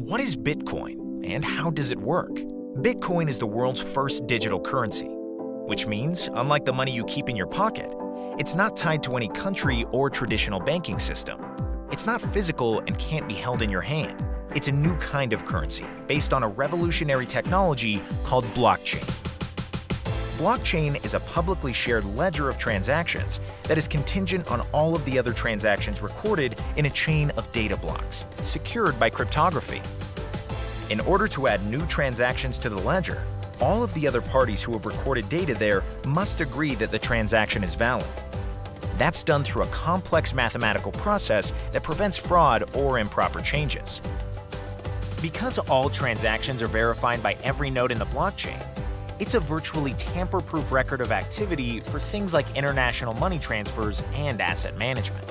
What is Bitcoin and how does it work? Bitcoin is the world's first digital currency, which means, unlike the money you keep in your pocket, it's not tied to any country or traditional banking system. It's not physical and can't be held in your hand. It's a new kind of currency based on a revolutionary technology called blockchain. Blockchain is a publicly shared ledger of transactions that is contingent on all of the other transactions recorded in a chain of data blocks, secured by cryptography. In order to add new transactions to the ledger, all of the other parties who have recorded data there must agree that the transaction is valid. That's done through a complex mathematical process that prevents fraud or improper changes. Because all transactions are verified by every node in the blockchain, it's a virtually tamper-proof record of activity for things like international money transfers and asset management.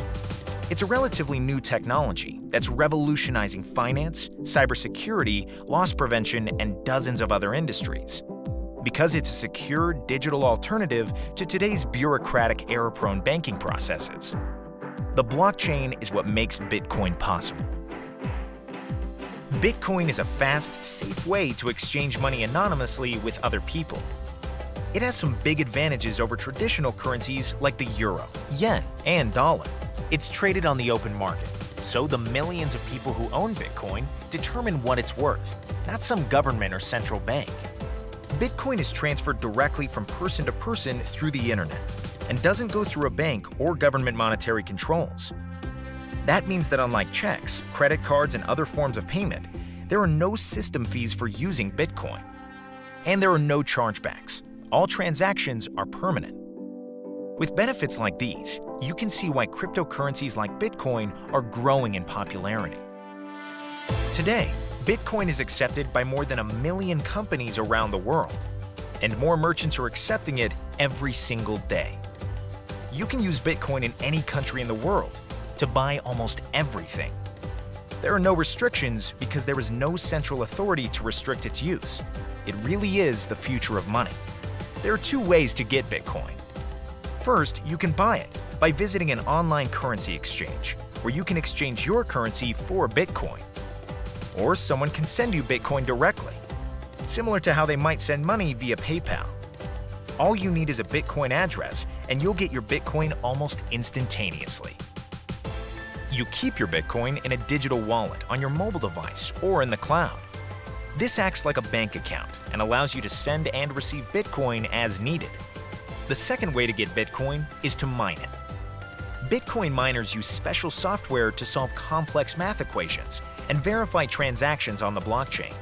It's a relatively new technology that's revolutionizing finance, cybersecurity, loss prevention, and dozens of other industries. Because it's a secure digital alternative to today's bureaucratic, error-prone banking processes. The blockchain is what makes Bitcoin possible. Bitcoin is a fast, safe way to exchange money anonymously with other people. It has some big advantages over traditional currencies like the euro, yen, and dollar. It's traded on the open market, so the millions of people who own Bitcoin determine what it's worth, not some government or central bank. Bitcoin is transferred directly from person to person through the internet and doesn't go through a bank or government monetary controls. That means that unlike checks, credit cards, and other forms of payment, there are no system fees for using Bitcoin. And there are no chargebacks. All transactions are permanent. With benefits like these, you can see why cryptocurrencies like Bitcoin are growing in popularity. Today, Bitcoin is accepted by more than 1 million companies around the world, and more merchants are accepting it every single day. You can use Bitcoin in any country in the world to buy almost everything. There are no restrictions because there is no central authority to restrict its use. It really is the future of money. There are two ways to get Bitcoin. First, you can buy it by visiting an online currency exchange, where you can exchange your currency for Bitcoin. Or someone can send you Bitcoin directly, similar to how they might send money via PayPal. All you need is a Bitcoin address, and you'll get your Bitcoin almost instantaneously. You keep your Bitcoin in a digital wallet on your mobile device or in the cloud. This acts like a bank account and allows you to send and receive Bitcoin as needed. The second way to get Bitcoin is to mine it. Bitcoin miners use special software to solve complex math equations and verify transactions on the blockchain.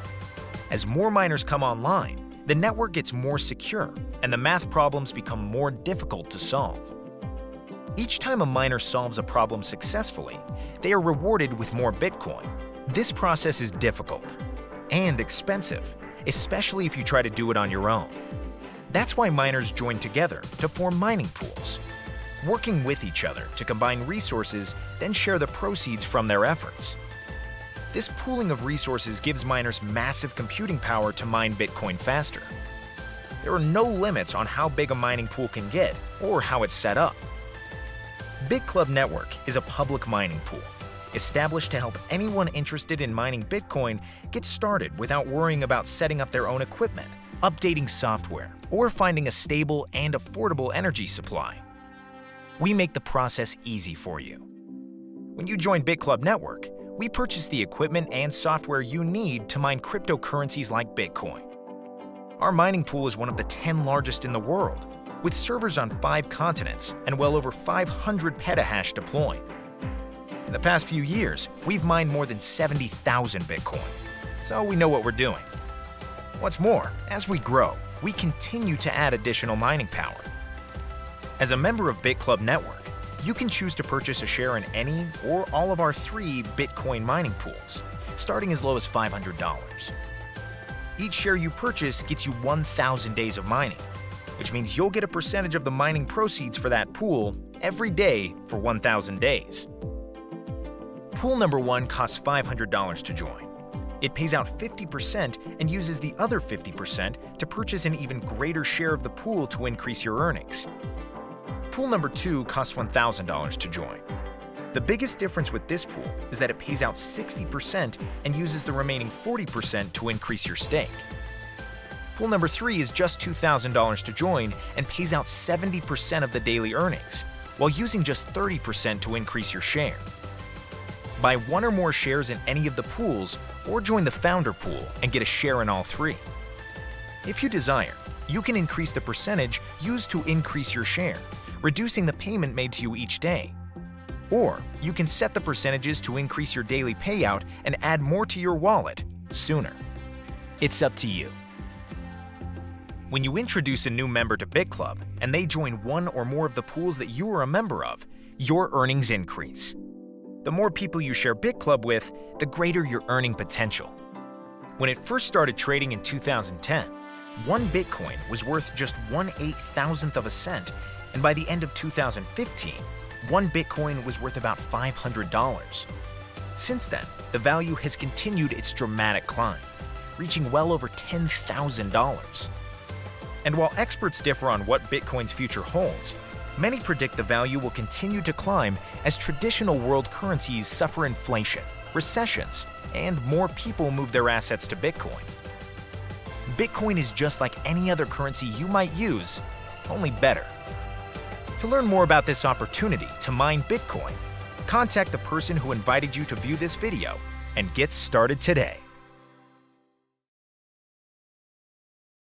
As more miners come online, the network gets more secure and the math problems become more difficult to solve. Each time a miner solves a problem successfully, they are rewarded with more Bitcoin. This process is difficult and expensive, especially if you try to do it on your own. That's why miners join together to form mining pools, working with each other to combine resources, then share the proceeds from their efforts. This pooling of resources gives miners massive computing power to mine Bitcoin faster. There are no limits on how big a mining pool can get or how it's set up. Bitclub Network is a public mining pool, established to help anyone interested in mining Bitcoin get started without worrying about setting up their own equipment, updating software, or finding a stable and affordable energy supply. We make the process easy for you. When you join Bitclub Network, we purchase the equipment and software you need to mine cryptocurrencies like Bitcoin. Our mining pool is one of the 10 largest in the world, with servers on 5 continents and well over 500 petahash deployed. In the past few years, we've mined more than 70,000 Bitcoin, so we know what we're doing. What's more, as we grow, we continue to add additional mining power. As a member of Bitclub Network, you can choose to purchase a share in any or all of our 3 Bitcoin mining pools, starting as low as $500. Each share you purchase gets you 1,000 days of mining, which means you'll get a percentage of the mining proceeds for that pool every day for 1,000 days. Pool number 1 costs $500 to join. It pays out 50% and uses the other 50% to purchase an even greater share of the pool to increase your earnings. Pool number 2 costs $1,000 to join. The biggest difference with this pool is that it pays out 60% and uses the remaining 40% to increase your stake. Pool number 3 is just $2,000 to join and pays out 70% of the daily earnings, while using just 30% to increase your share. Buy one or more shares in any of the pools or join the founder pool and get a share in all 3. If you desire, you can increase the percentage used to increase your share, reducing the payment made to you each day. Or you can set the percentages to increase your daily payout and add more to your wallet sooner. It's up to you. When you introduce a new member to Bitclub and they join one or more of the pools that you are a member of, your earnings increase. The more people you share Bitclub with, the greater your earning potential. When it first started trading in 2010, one Bitcoin was worth just 1/8,000th of a cent, and by the end of 2015, one Bitcoin was worth about $500. Since then, the value has continued its dramatic climb, reaching well over $10,000. And while experts differ on what Bitcoin's future holds, many predict the value will continue to climb as traditional world currencies suffer inflation, recessions, and more people move their assets to Bitcoin. Bitcoin is just like any other currency you might use, only better. To learn more about this opportunity to mine Bitcoin, contact the person who invited you to view this video and get started today.